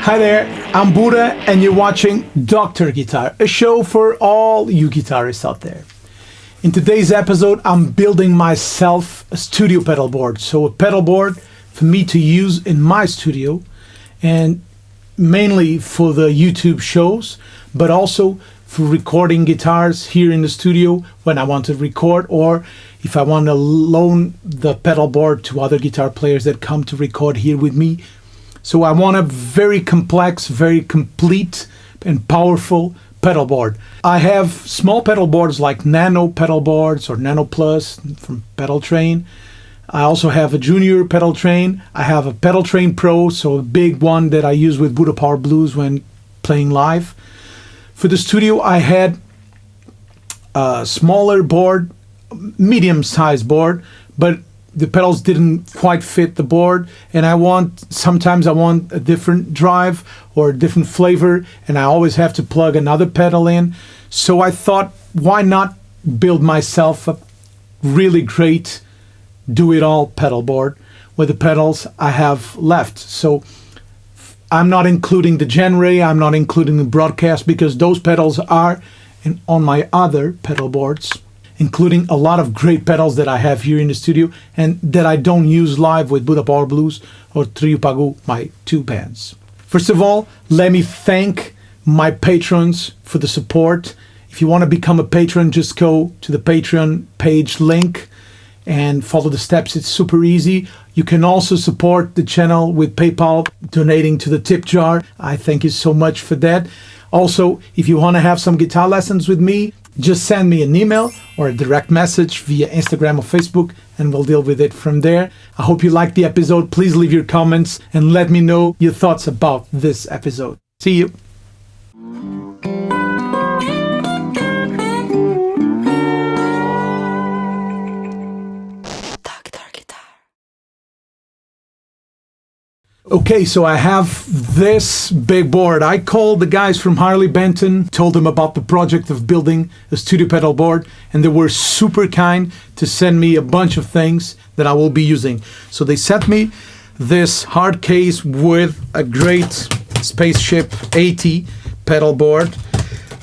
Hi there, I'm Budda and you're watching Dr. Guitar, a show for all you guitarists out there. In today's episode, I'm building myself a studio pedal board. So a pedal board for me to use in my studio and mainly for the YouTube shows, but also for recording guitars here in the studio when I want to record, or if I want to loan the pedal board to other guitar players that come to record here with me. So I want a very complex, very complete and powerful pedal board. I have small pedal boards like Nano pedal boards or Nano Plus from Pedal Train. I also have a junior Pedal Train. I have a Pedal Train Pro, so a big one that I use with Budda Power Blues when playing live. For the studio, I had a smaller board, medium-sized board, but the pedals didn't quite fit the board, and sometimes I want a different drive or a different flavor, and I always have to plug another pedal in. So I thought, why not build myself a really great do-it-all pedal board with the pedals I have left. So I'm not including the Genray, I'm not including the Broadcast, because those pedals are on my other pedal boards, including a lot of great pedals that I have here in the studio and that I don't use live with Budda Power Blues or Trio Pagu, my two bands. First of all, let me thank my patrons for the support. If you want to become a patron, just go to the Patreon page link and follow the steps. It's super easy. You can also support the channel with PayPal, donating to the tip jar. I thank you so much for that. Also, if you want to have some guitar lessons with me, just send me an email or a direct message via Instagram or Facebook, and we'll deal with it from there. I hope you liked the episode. Please leave your comments and let me know your thoughts about this episode. See you. Okay, so I have this big board. I called the guys from Harley Benton, told them about the project of building a studio pedal board, and they were super kind to send me a bunch of things that I will be using. So they sent me this hard case with a great Spaceship 80 pedal board.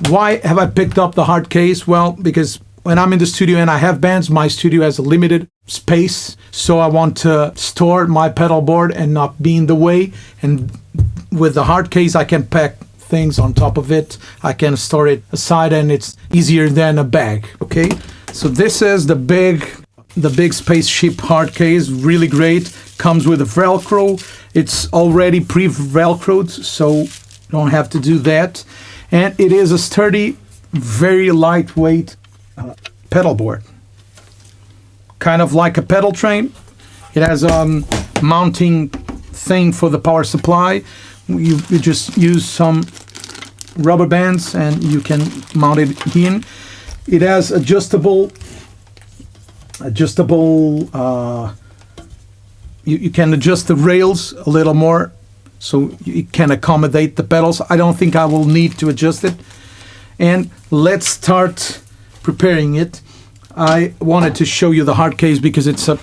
Why have I picked up the hard case? Well, because when I'm in the studio and I have bands, my studio has a limited space, so I want to store my pedal board and not be in the way. And with the hard case, I can pack things on top of it. I can store it aside, and it's easier than a bag. Okay, so this is the big Spaceship hard case. Really great. Comes with a Velcro. It's already pre-Velcroed, so you don't have to do that. And it is a sturdy, very lightweight pedal board, kind of like a pedal train. It has a mounting thing for the power supply. You just use some rubber bands and you can mount it in. It has adjustable. You can adjust the rails a little more, so it can accommodate the pedals. I don't think I will need to adjust it. And let's start preparing it. I wanted to show you the hard case because it's a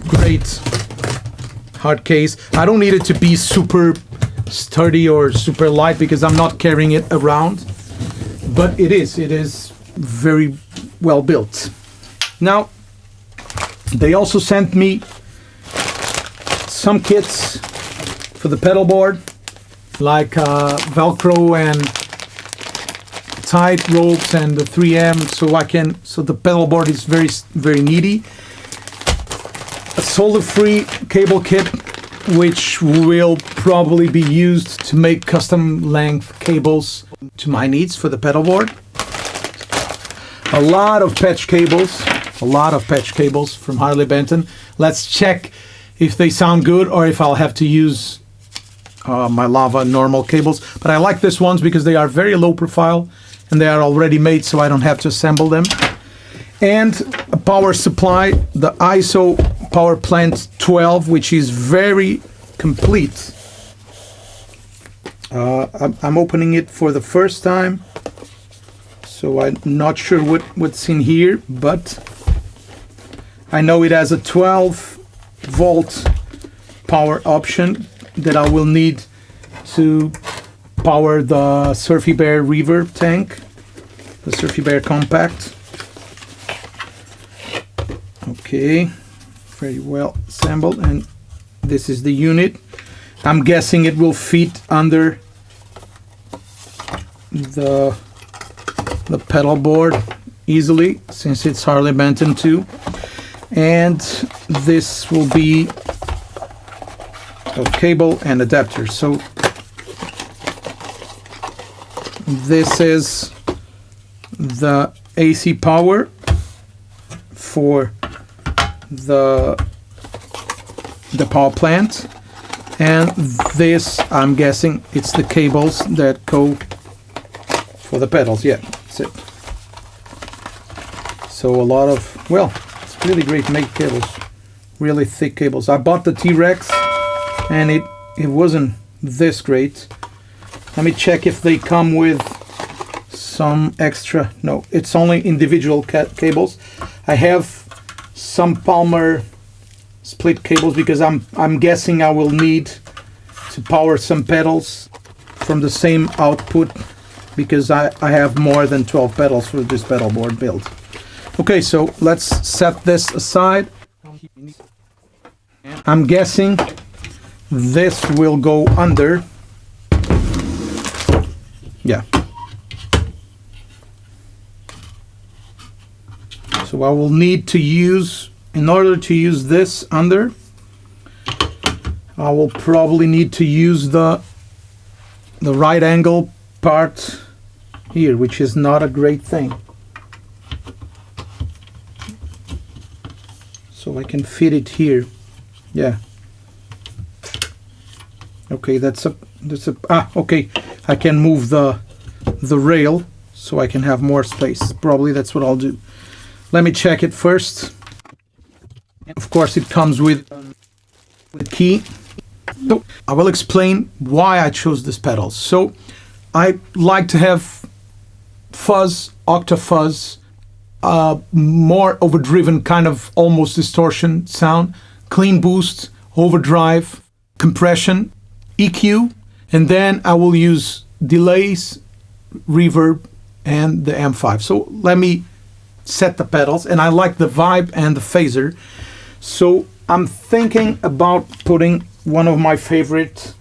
great hard case. I don't need it to be super sturdy or super light because I'm not carrying it around, but it is very well built. Now, they also sent me some kits for the pedal board, like Velcro and tight ropes and the 3M, so the pedal board is very needy. A solder-free cable kit, which will probably be used to make custom length cables to my needs for the pedal board. A lot of patch cables from Harley Benton. Let's check if they sound good or if I'll have to use my Lava normal cables. But I like these ones because they are very low profile and they are already made, so I don't have to assemble them. And a power supply, the ISO Power Plant 12, which is very complete. I'm opening it for the first time, so I'm not sure what's in here, but I know it has a 12-volt power option that I will need to power the Surfy Bear reverb tank, the Surfy Bear Compact. Okay, very well assembled, and this is the unit. I'm guessing it will fit under the pedal board easily since it's Harley Benton too. And this will be a cable and adapter. So this is the AC power for the power plant, and this, I'm guessing it's the cables that go for the pedals. Yeah, that's it. So a lot of, well, it's really great made cables, really thick cables. I bought the T-Rex and it wasn't this great. Let me check if they come with some extra. No, it's only individual cables. I have some Palmer split cables because I'm guessing I will need to power some pedals from the same output because I have more than 12 pedals for this pedal board build. Okay, so let's set this aside. I'm guessing this will go under. Yeah. So I will need to use, in order to use this under, I will probably need to use the right angle part here, which is not a great thing. So I can fit it here. Yeah. Okay, okay. I can move the rail so I can have more space. Probably that's what I'll do. Let me check it first. Of course, it comes with a key. So I will explain why I chose this pedal. So I like to have fuzz, octafuzz, more overdriven kind of almost distortion sound, clean boost, overdrive, compression, EQ, and then I will use delays, reverb, and the M5. So let me set the pedals, and I like the vibe and the phaser. So I'm thinking about putting one of my favorite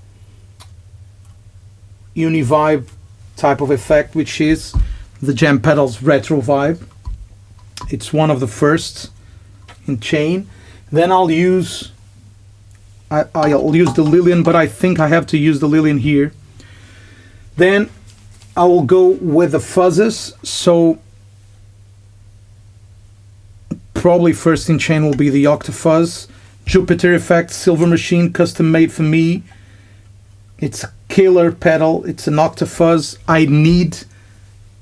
uni-vibe type of effect, which is the Jam Pedals Retro Vibe. It's one of the first in chain. Then I'll use the Lillian, but I think I have to use the Lillian here. Then I will go with the Fuzzes. So probably first in chain will be the Octafuzz. Jupiter Effect Silver Machine, custom made for me. It's a killer pedal. It's an Octafuzz. I need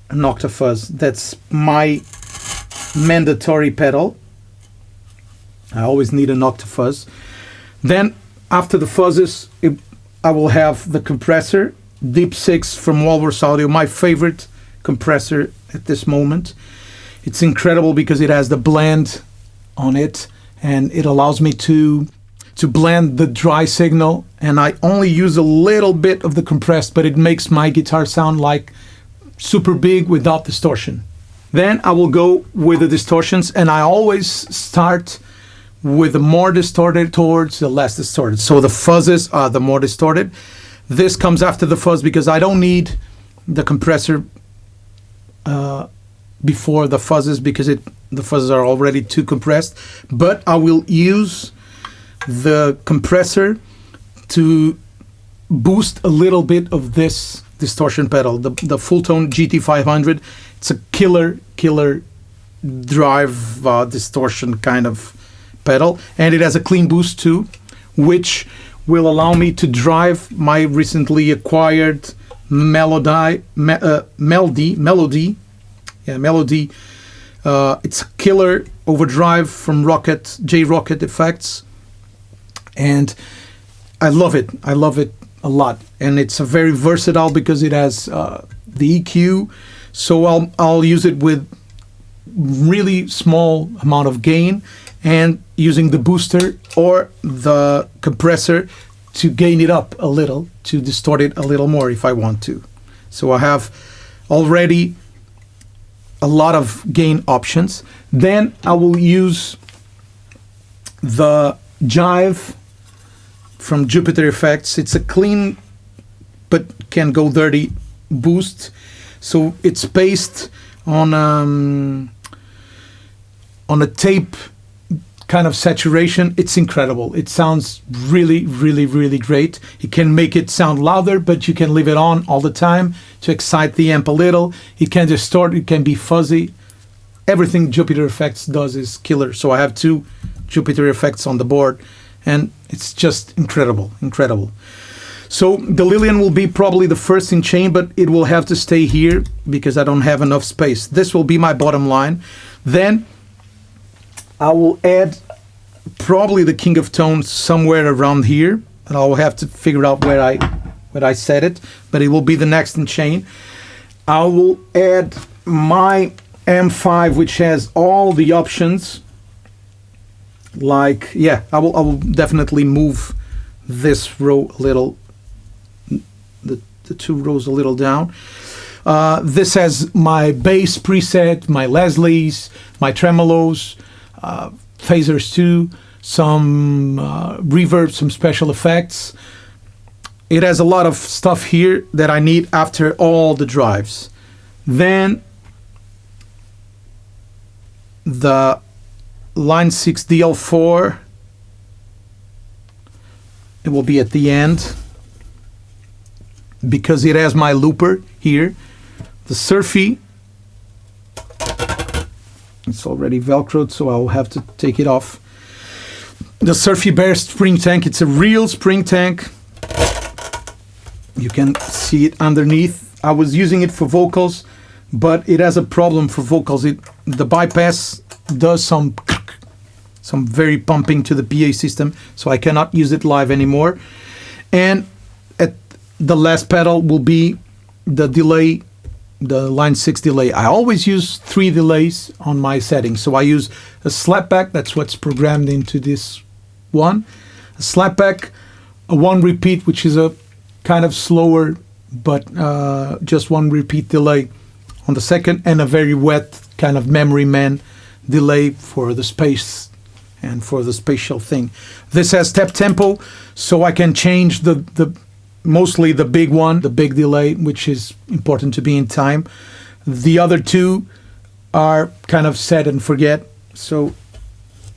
an Octafuzz. That's my mandatory pedal. I always need an Octafuzz. Then after the fuzzes, I will have the Compressor Deep Six from Walrus Audio, my favorite compressor at this moment. It's incredible because it has the blend on it, and it allows me to blend the dry signal, and I only use a little bit of the compressed, but it makes my guitar sound like super big without distortion. Then I will go with the distortions, and I always start with the more distorted towards the less distorted. So the fuzzes are the more distorted. This comes after the fuzz because I don't need the compressor before the fuzzes, because the fuzzes are already too compressed. But I will use the compressor to boost a little bit of this distortion pedal, the Full Tone GT500. It's a killer drive distortion kind of pedal, and it has a clean boost too, which will allow me to drive my recently acquired Melody. It's a killer overdrive from J Rocket Effects, and I love it a lot. And it's a very versatile because it has the EQ, so I'll use it with really small amount of gain, and using the booster or the compressor to gain it up a little, to distort it a little more if I want to. So I have already a lot of gain options. Then I will use the Jive from Jupiter Effects. It's a clean but can go dirty boost. So it's based on a tape kind of saturation. It's incredible. It sounds really great. You can make it sound louder, but you can leave it on all the time to excite the amp a little. It can distort, it can be fuzzy. Everything Jupiter Effects does is killer. So I have 2 Jupiter Effects on the board, and it's just incredible. So the Lilian will be probably the first in chain, but it will have to stay here because I don't have enough space. This will be my bottom line. Then I will add probably the King of Tones somewhere around here, and I'll have to figure out where I set it, but it will be the next in chain. I will add my M5, which has all the options. Like, yeah, I will definitely move this row a little, the 2 rows a little down. This has my bass preset, my Leslie's, my tremolos, phasers too, some reverb, some special effects. It has a lot of stuff here that I need after all the drives. Then the Line 6 DL4, it will be at the end because it has my looper here. The Surfy, it's already velcroed, so I'll have to take it off. The Surfy Bear spring tank, it's a real spring tank. You can see it underneath. I was using it for vocals, but it has a problem for vocals. The bypass does some very pumping to the PA system, so I cannot use it live anymore. And at the last pedal will be the delay, the Line 6 delay. I always use 3 delays on my settings. So I use a slapback, that's what's programmed into this one. A slapback, a 1 repeat, which is a kind of slower, but just 1 repeat delay on the second, and a very wet kind of Memory Man delay for the space and for the spatial thing. This has step tempo, so I can change the mostly the big one, the big delay, which is important to be in time. The other 2 are kind of set and forget, so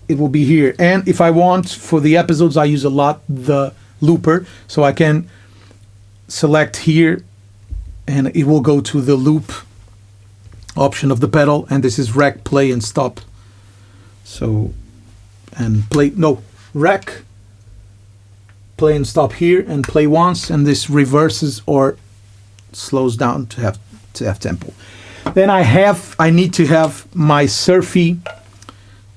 it will be here. And if I want, for the episodes, I use a lot the looper, so I can select here and it will go to the loop option of the pedal, and this is rec, play and stop. So, and play, no, rec, play and stop here, and play once, and this reverses or slows down to have tempo. Then I need to have my surfy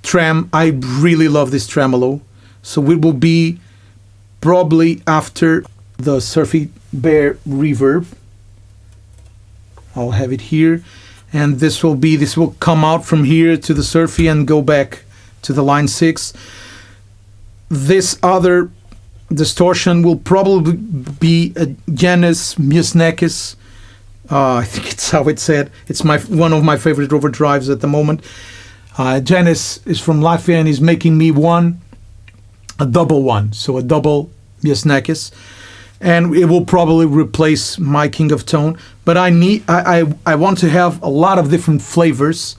trem. I really love this tremolo, so it will be probably after the surfy bear reverb. I'll have it here, and this will come out from here to the surfy and go back to the line 6. This other distortion will probably be a Guedes Musnekis. I think it's how it's said. It's one of my favorite overdrives at the moment. Guedes is from Latvia, and he's making me a double one, so a double Musnekis, and it will probably replace my King of Tone. But I want to have a lot of different flavors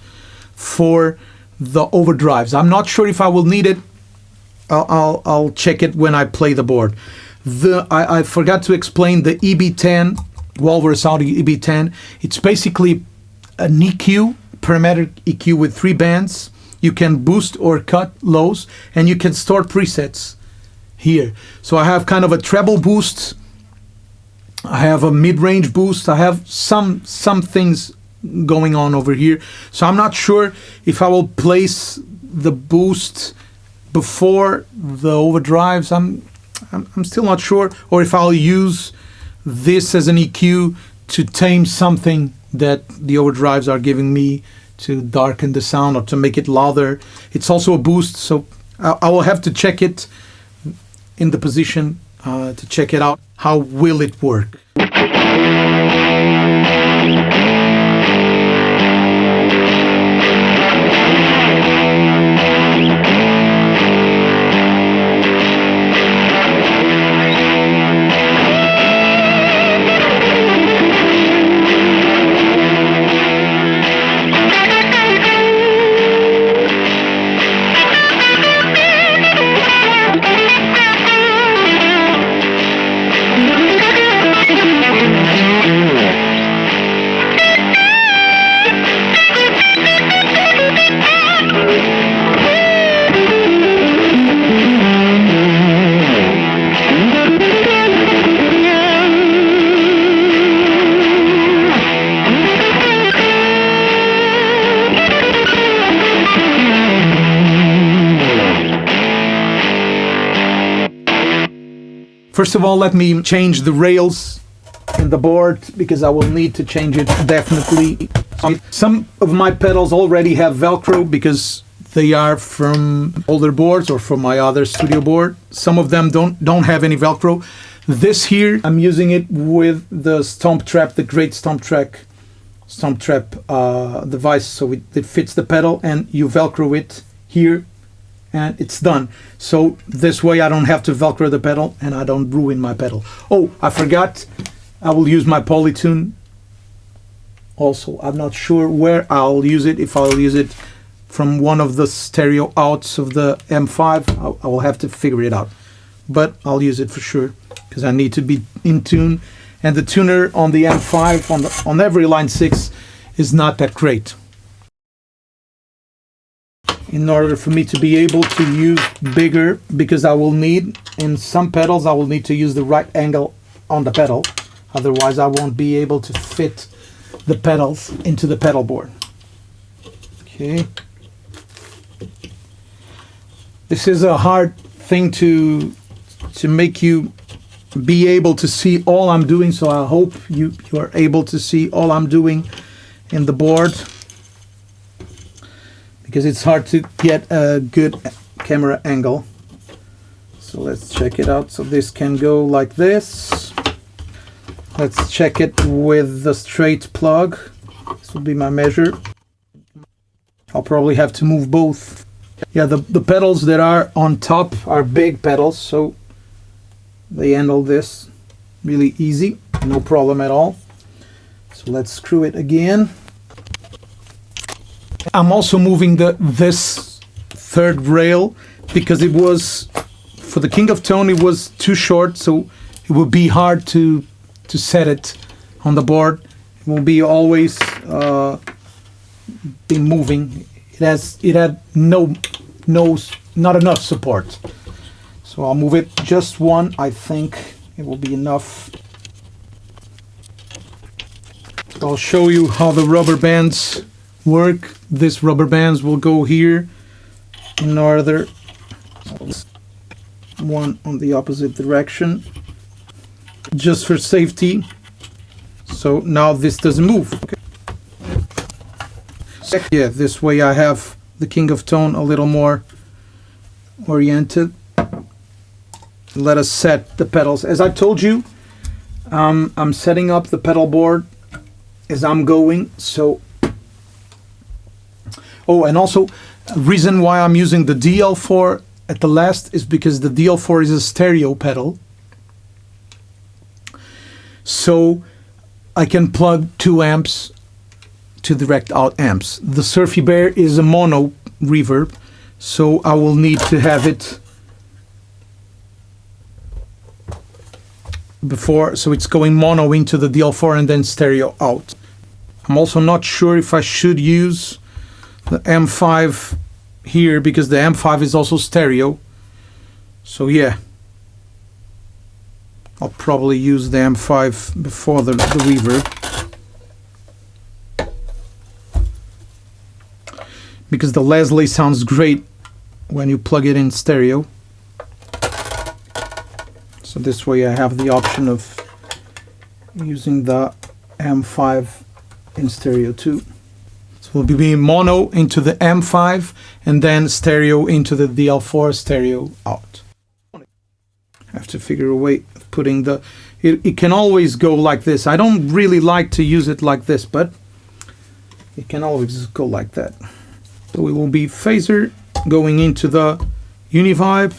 for the overdrives. I'm not sure if I will need it. I'll check it when I play the board. I forgot to explain the EB10, Walrus Audio EB10. It's basically an EQ, parametric EQ with 3 bands. You can boost or cut lows, and you can store presets here. So I have kind of a treble boost. I have a mid-range boost. I have some things going on over here. So I'm not sure if I will place the boost before the overdrives. I'm still not sure, or if I'll use this as an EQ to tame something that the overdrives are giving me, to darken the sound or to make it louder. It's also a boost, so I will have to check it in the position to check it out. How will it work? First of all, let me change the rails in the board, because I will need to change it definitely. Some of my pedals already have Velcro because they are from older boards or from my other studio board. Some of them don't have any Velcro. This here, I'm using it with the Stomp Trap, the great Stomp Trap device, so it fits the pedal, and you Velcro it here, and it's done. So this way I don't have to Velcro the pedal, and I don't ruin my pedal. Oh, I forgot, I will use my Polytune also. I'm not sure where I'll use it. If I'll use it from one of the stereo outs of the M5, I will have to figure it out. But I'll use it for sure, because I need to be in tune. And the tuner on the M5, on every line 6, is not that great. In order for me to be able to use bigger, because I will need, in some pedals, I will need to use the right angle on the pedal. Otherwise, I won't be able to fit the pedals into the pedal board. Okay. This is a hard thing to make you be able to see all I'm doing, so I hope you are able to see all I'm doing in the board, because it's hard to get a good camera angle. So let's check it out. So this can go like this. Let's check it with the straight plug. This will be my measure. I'll probably have to move both. Yeah, the pedals that are on top are big pedals, so they handle this really easy, no problem at all. So let's screw it again. I'm also moving this third rail, because it was, for the King of Tone, it was too short, so it would be hard to set it on the board. It will be always be moving. It had not enough support. So I'll move it just one. I think it will be enough. So I'll show you how the rubber bands work. These rubber bands will go here in order. One on the opposite direction, just for safety. So now this doesn't move. Okay. Yeah, this way I have the king of tone a little more oriented. Let us set the pedals. As I told you, I'm setting up the pedal board as I'm going. So, oh, and also, reason why I'm using the DL4 at the last is because the DL4 is a stereo pedal. So I can plug 2 amps to direct out amps. The Surfy Bear is a mono reverb, so I will need to have it before, so it's going mono into the DL4 and then stereo out. I'm also not sure if I should use the M5 here because the M5 is also stereo. So yeah, I'll probably use the M5 before the reverb, because the Leslie sounds great when you plug it in stereo. So this way I have the option of using the M5 in stereo too. So we'll be mono into the M5 and then stereo into the DL4 stereo out. I have to figure a way of putting the... It can always go like this. I don't really like to use it like this, but it can always go like that. So it will be phaser going into the Univibe,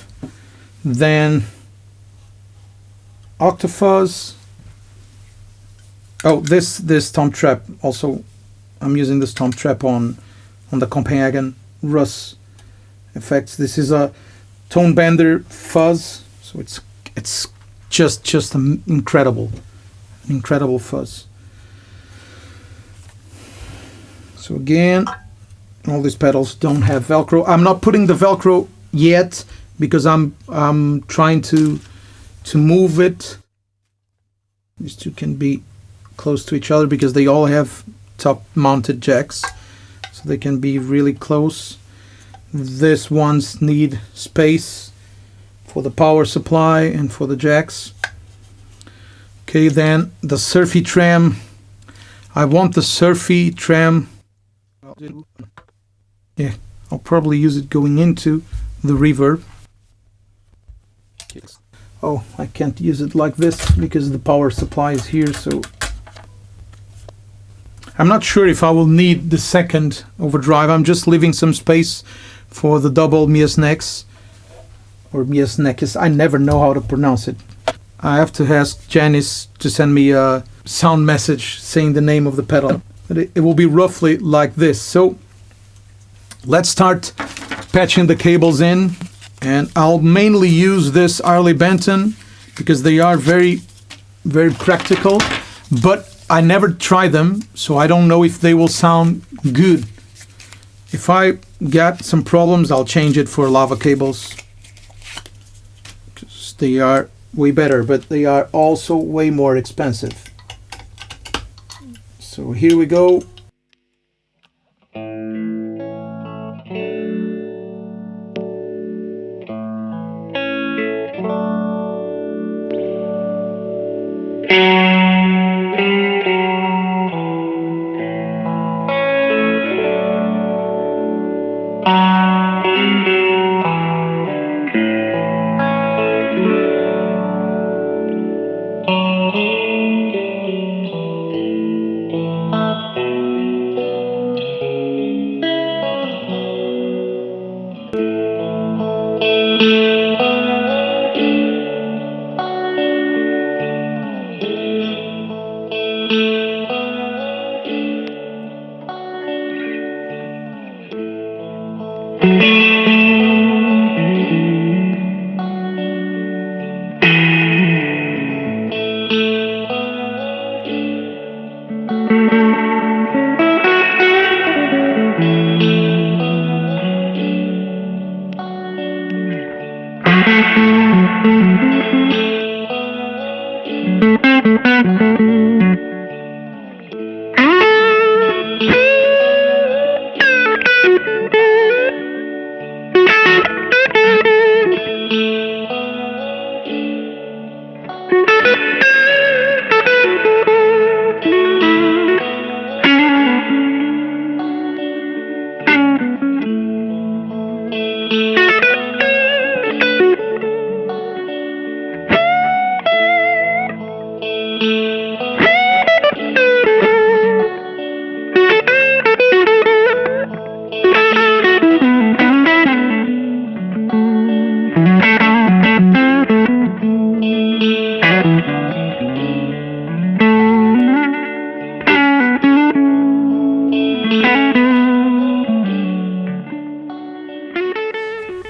then Octafuzz. Oh, this tom trap also, I'm using this tom trap on the Copenhagen Russ effects. This is a tone bender fuzz, so it's just an incredible fuzz. So again, all these pedals don't have Velcro. I'm not putting the Velcro yet because I'm trying to move it. These two can be close to each other because they all have top mounted jacks, so they can be really close. These ones need space for the power supply and for the jacks. Okay, then the Surfy Tram. I want the Surfy Tram. Yeah, I'll probably use it going into the reverb. Oh, I can't use it like this because the power supply is here, so I'm not sure if I will need the second overdrive. I'm just leaving some space for the double Miasnex or Miasnex. I never know how to pronounce it. I have to ask Janice to send me a sound message saying the name of the pedal. But it will be roughly like this. So let's start patching the cables in, and I'll mainly use this Harley Benton because they are very practical, but I never try them, so I don't know if they will sound good. If I got some problems, I'll change it for lava cables, because they are way better, but they are also way more expensive. So here we go.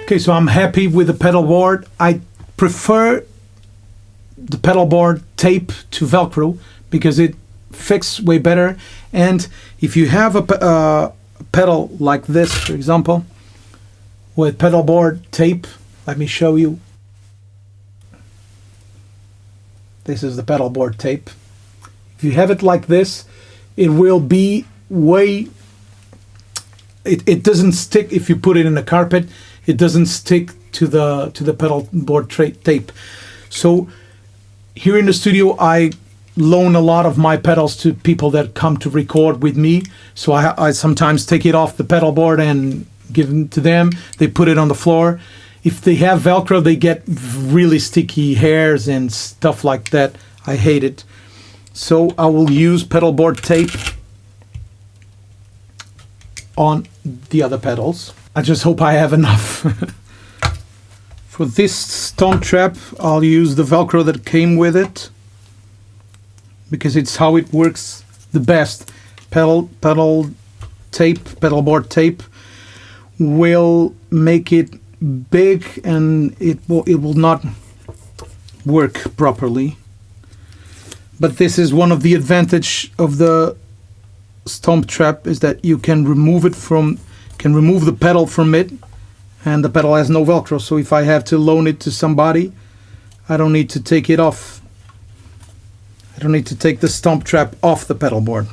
Okay, so I'm happy with the pedal board. I prefer the pedal board tape to Velcro because it fits way better. And if you have a pedal like this, for example, with pedal board tape, let me show you. This is the pedal board tape. If you have it like this, it will be way... It doesn't stick if you put it in a carpet. It doesn't stick to the pedal board tape. So here in the studio, I loan a lot of my pedals to people that come to record with me. So I sometimes take it off the pedal board and give them to them. They put it on the floor. If they have Velcro, they get really sticky hairs and stuff like that. I hate it. So I will use pedal board tape on the other pedals. I just hope I have enough. For this stomp trap, I'll use the Velcro that came with it because it's how it works the best. Pedal board tape will make it big and it will not work properly. But this is one of the advantage of the stomp trap, is that you can remove the pedal from it, and the pedal has no Velcro. So if I have to loan it to somebody, I don't need to take it off. I don't need to take the stomp trap off the pedal board.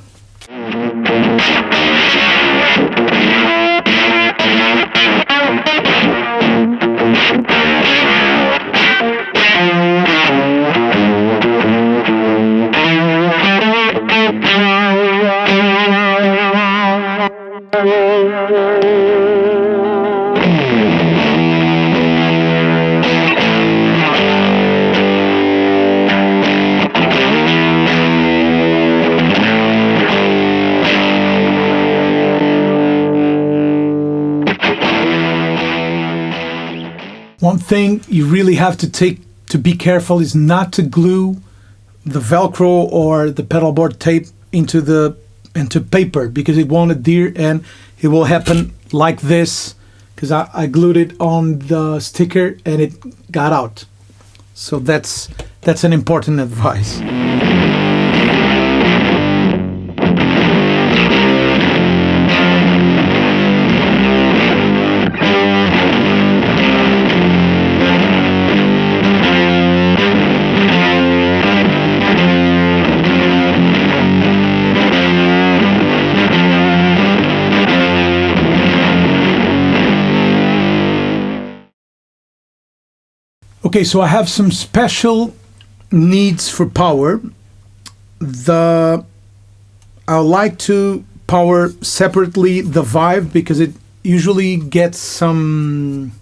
One thing you really have to be careful is not to glue the Velcro or the pedal board tape into paper, because it won't adhere, and it will happen like this, because I glued it on the sticker and it got out. So that's an important advice. Okay, so I have some special needs for power. I like to power separately the Vive because it usually gets some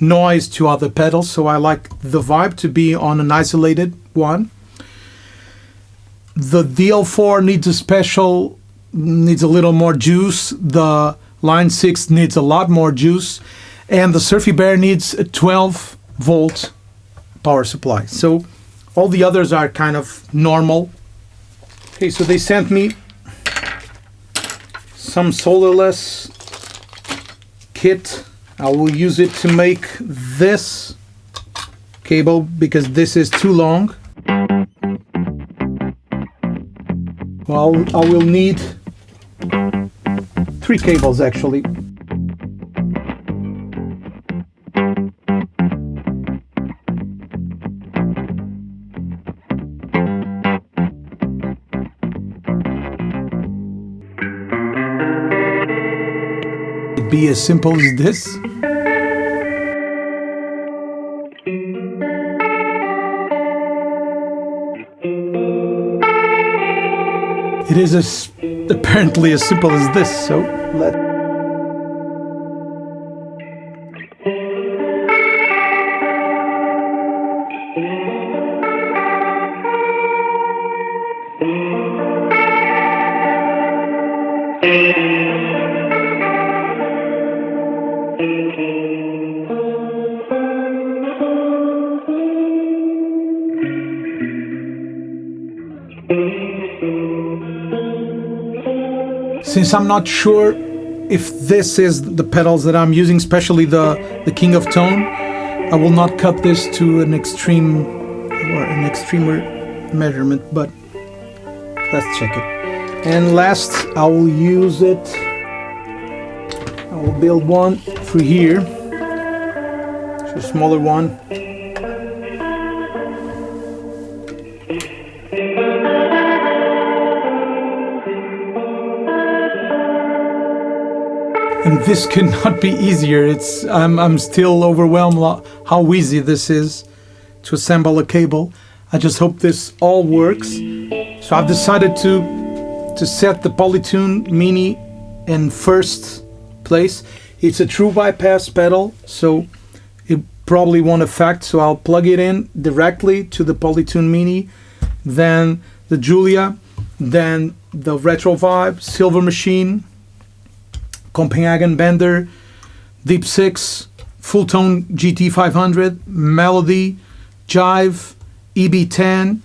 noise to other pedals. So I like the Vive to be on an isolated one. The DL4 needs a little more juice. The Line 6 needs a lot more juice. And the Surfy Bear needs a 12-volt power supply. So all the others are kind of normal. Okay, so they sent me some solderless kit. I will use it to make this cable because this is too long. Well, I will need 3 cables actually. be as simple as this. It is apparently as simple as this, so let's... Since I'm not sure if this is the pedals that I'm using, especially the King of Tone, I will not cut this to an extreme or an extremer measurement, but let's check it. And last, I will use it, I will build one for here, it's a smaller one. And this could not be easier. I'm still overwhelmed how easy this is to assemble a cable. I just hope this all works. So I've decided to set the Polytune Mini in first place. It's a true bypass pedal, so it probably won't affect. So I'll plug it in directly to the Polytune Mini, then the Julia, then the Retro Vibe, Silver Machine, Copenhagen Bender, Deep Six, Full Tone GT 500, Melody, Jive, EB10,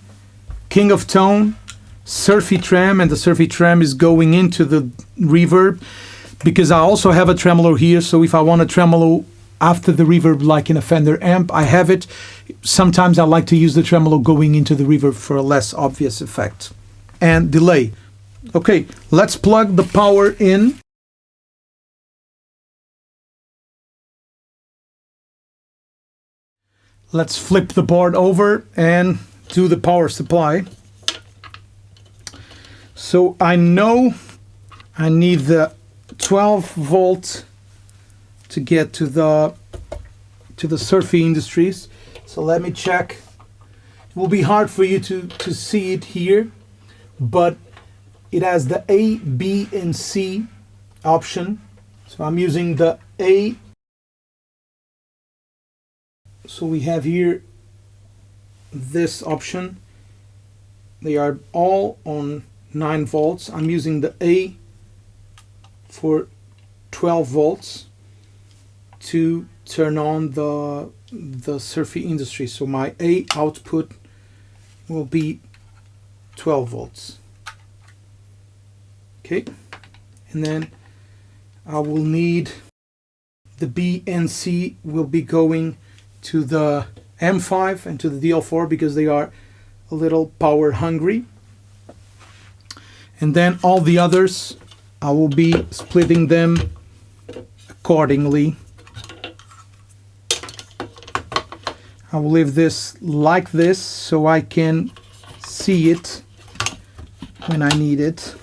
King of Tone, Surfy Trem, and the Surfy Trem is going into the reverb because I also have a tremolo here, so if I want a tremolo after the reverb like in a Fender amp, I have it. Sometimes I like to use the tremolo going into the reverb for a less obvious effect. And delay. Okay, let's plug the power in. Let's flip the board over and do the power supply. So I know I need the 12 volt to get to the Surfy Industries. So let me check. It will be hard for you to see it here, but it has the A, B, and C option. So I'm using the A. So we have here this option. They are all on 9 volts. I'm using the A for 12 volts to turn on the Surfy Industry. So my A output will be 12 volts. Okay, and then I will need the B and C will be going to the M5 and to the DL4 because they are a little power hungry. And then all the others, I will be splitting them accordingly. I will leave this like this so I can see it when I need it.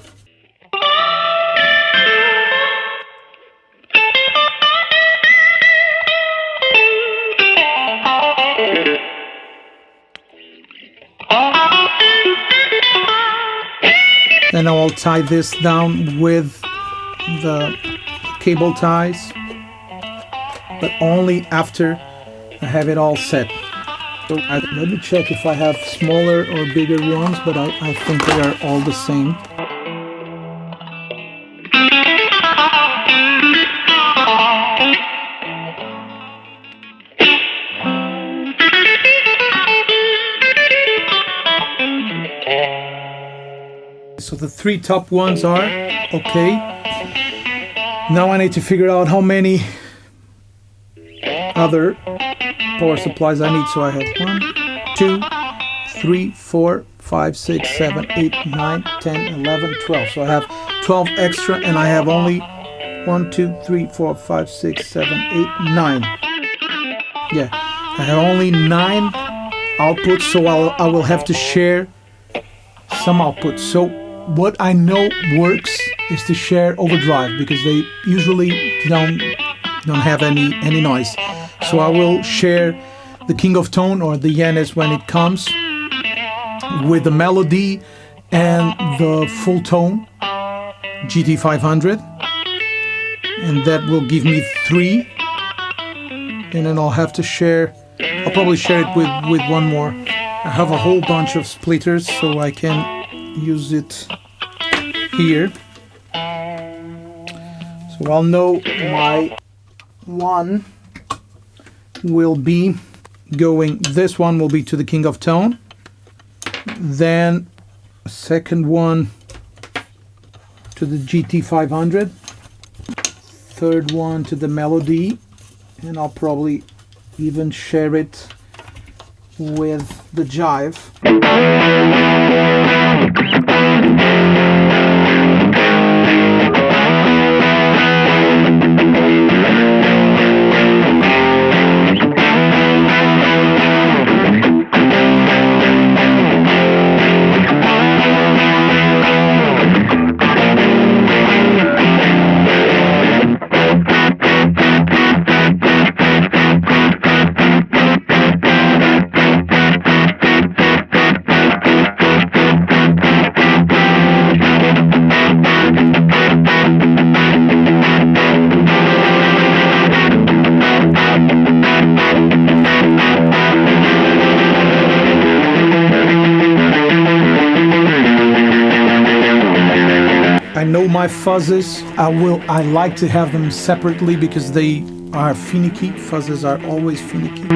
Then I will tie this down with the cable ties, but only after I have it all set. So let me check if I have smaller or bigger ones, but I think they are all the same. So the 3 top ones are okay. Now I need to figure out how many other power supplies I need. So I have 1, 2, 3, 4, 5, 6, 7, 8, 9, 10, 11, 12. So I have 12 extra and I have only 1, 2, 3, 4, 5, 6, 7, 8, 9. Yeah, I have only 9 outputs, so I will have to share some outputs. So what I know works is to share overdrive, because they usually don't have any noise. So I will share the King of Tone, or the Guedes when it comes, with the melody and the full tone GT500, and that will give me 3, and then I'll have to share, I'll probably share it with one more. I have a whole bunch of splitters, so I can use it here. So I'll know my one will be going, this one will be to the King of Tone, then a second one to the GT500, third one to the melody, and I'll probably even share it with the jive. I know my fuzzes, I like to have them separately because they are finicky. Fuzzes are always finicky.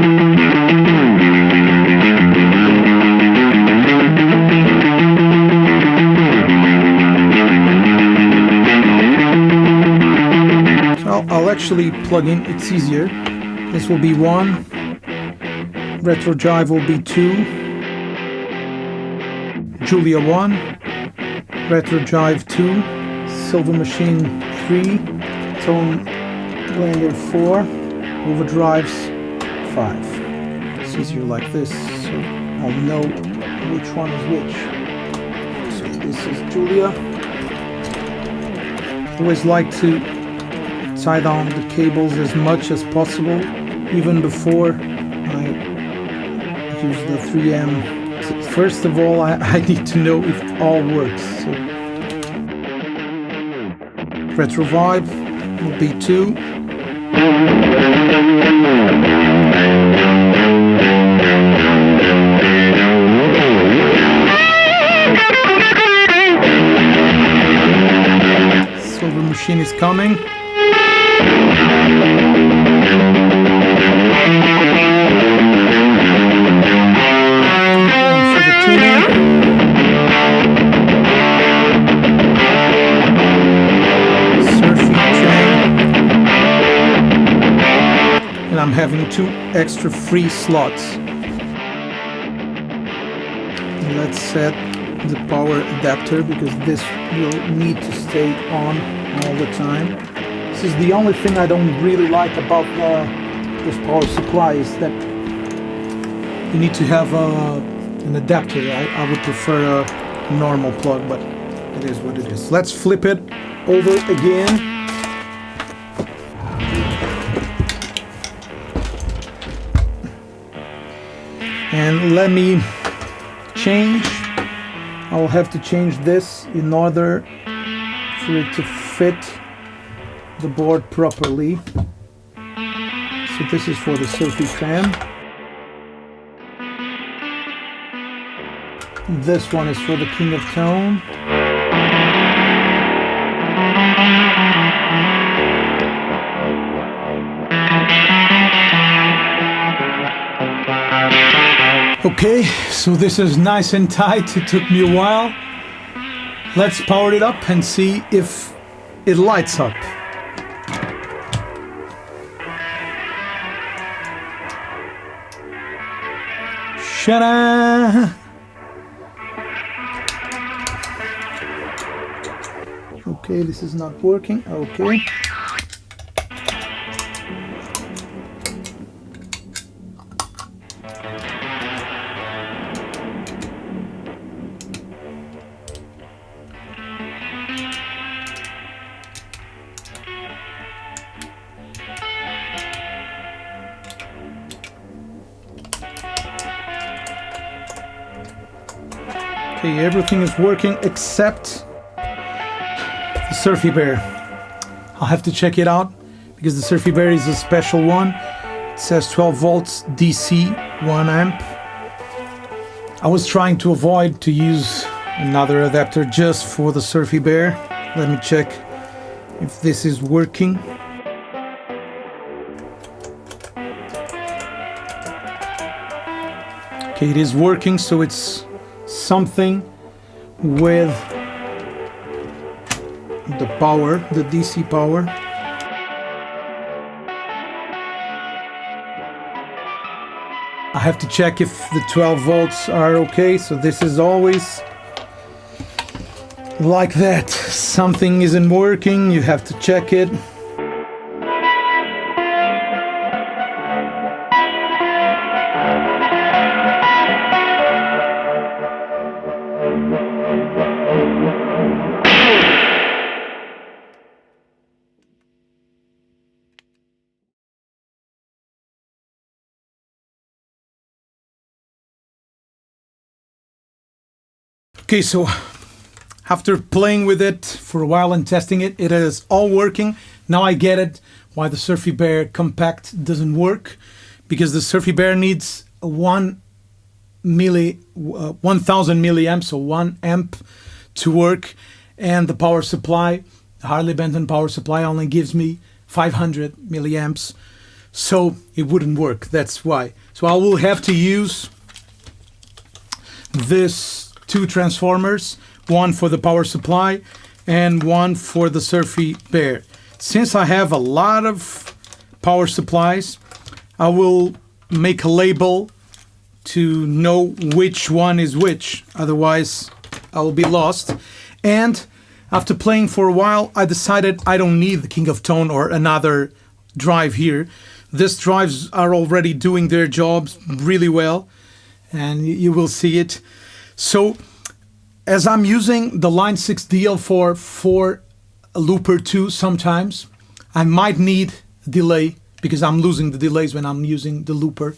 So I'll actually plug in, it's easier. This will be 1, retro jive will be 2, Julia 1, retro jive 2, silver machine 3, tone blender 4, overdrives 5. It's easier like this, so I'll know which one is which. So this is Julia. Always like to tie down the cables as much as possible, even before I use the 3M. So first of all, I need to know if it all works. So retro vibe will be 2. Silver machine is coming. And for the tuning. And I'm having 2 extra free slots. And let's set the power adapter, because this will need to stay on all the time. This is the only thing I don't really like about this power supply, is that you need to have an adapter. I would prefer a normal plug, but it is what it is. Let's flip it over again. And let me change. I'll have to change this in order for it to fit the board properly. So this is for the Sophie tram. This one is for the King of Tone. Okay, so this is nice and tight. It took me a while. Let's power it up and see if it lights up. Shada! Okay, this is not working. Okay. Okay, everything is working except the Surfy Bear. I'll have to check it out because the Surfy Bear is a special one. It says 12 volts DC, 1 amp. I was trying to avoid to use another adapter just for the Surfy Bear. Let me check if this is working. Okay, it is working, so it's something with the power, the DC power. I have to check if the 12 volts are okay, so this is always like that. Something isn't working, you have to check it. Okay, so after playing with it for a while and testing it, it is all working. Now I get it why the Surfy Bear Compact doesn't work, because the Surfy Bear needs 1000 milliamps, so 1 amp to work, and the power supply, the Harley Benton power supply, only gives me 500 milliamps, so it wouldn't work. That's why. So I will have to use this 2 transformers, one for the power supply and one for the Surfy Bear. Since I have a lot of power supplies, I will make a label to know which one is which, otherwise I will be lost. And after playing for a while, I decided I don't need the King of Tone or another drive here. These drives are already doing their jobs really well, and you will see it. So as I'm using the Line 6 DL4 for a looper too, sometimes I might need delay because I'm losing the delays when I'm using the looper.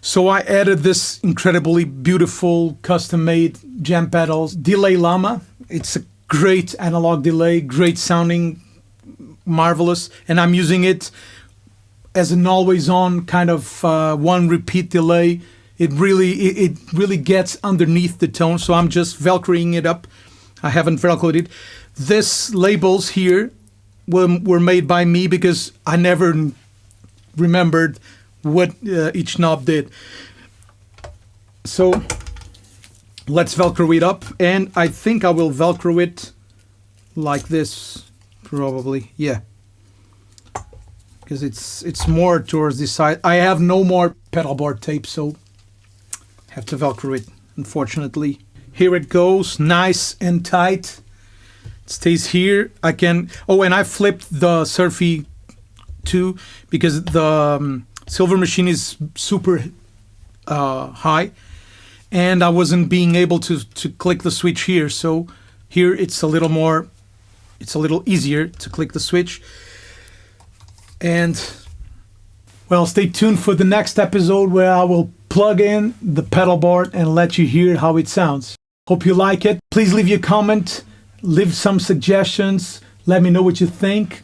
So I added this incredibly beautiful custom-made jam pedals Delay Llama. It's a great analog delay, great sounding, marvelous, and I'm using it as an always-on kind of one repeat delay. It really gets underneath the tone, so I'm just velcroing it up. I haven't velcroed it. These labels here were made by me because I never remembered what each knob did. So let's velcro it up, and I think I will velcro it like this, probably. Yeah, because it's more towards this side. I have no more pedalboard tape, so have to velcro it, unfortunately. Here it goes, nice and tight. It stays here. I can, oh, and I flipped the Surfy too because the Silver Machine is super high, and I wasn't being able to click the switch here. So here it's a little easier to click the switch. And well, stay tuned for the next episode where I will plug in the pedalboard and let you hear how it sounds. Hope you like it. Please leave your comment, leave some suggestions, let me know what you think.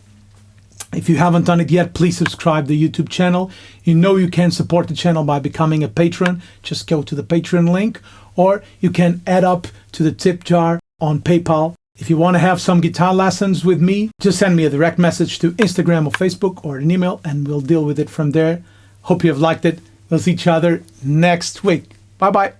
If you haven't done it yet, please subscribe to the YouTube channel. You know you can support the channel by becoming a patron. Just go to the Patreon link, or you can add up to the tip jar on PayPal. If you want to have some guitar lessons with me, just send me a direct message to Instagram or Facebook or an email, and we'll deal with it from there. Hope you have liked it. We'll see each other next week. Bye-bye.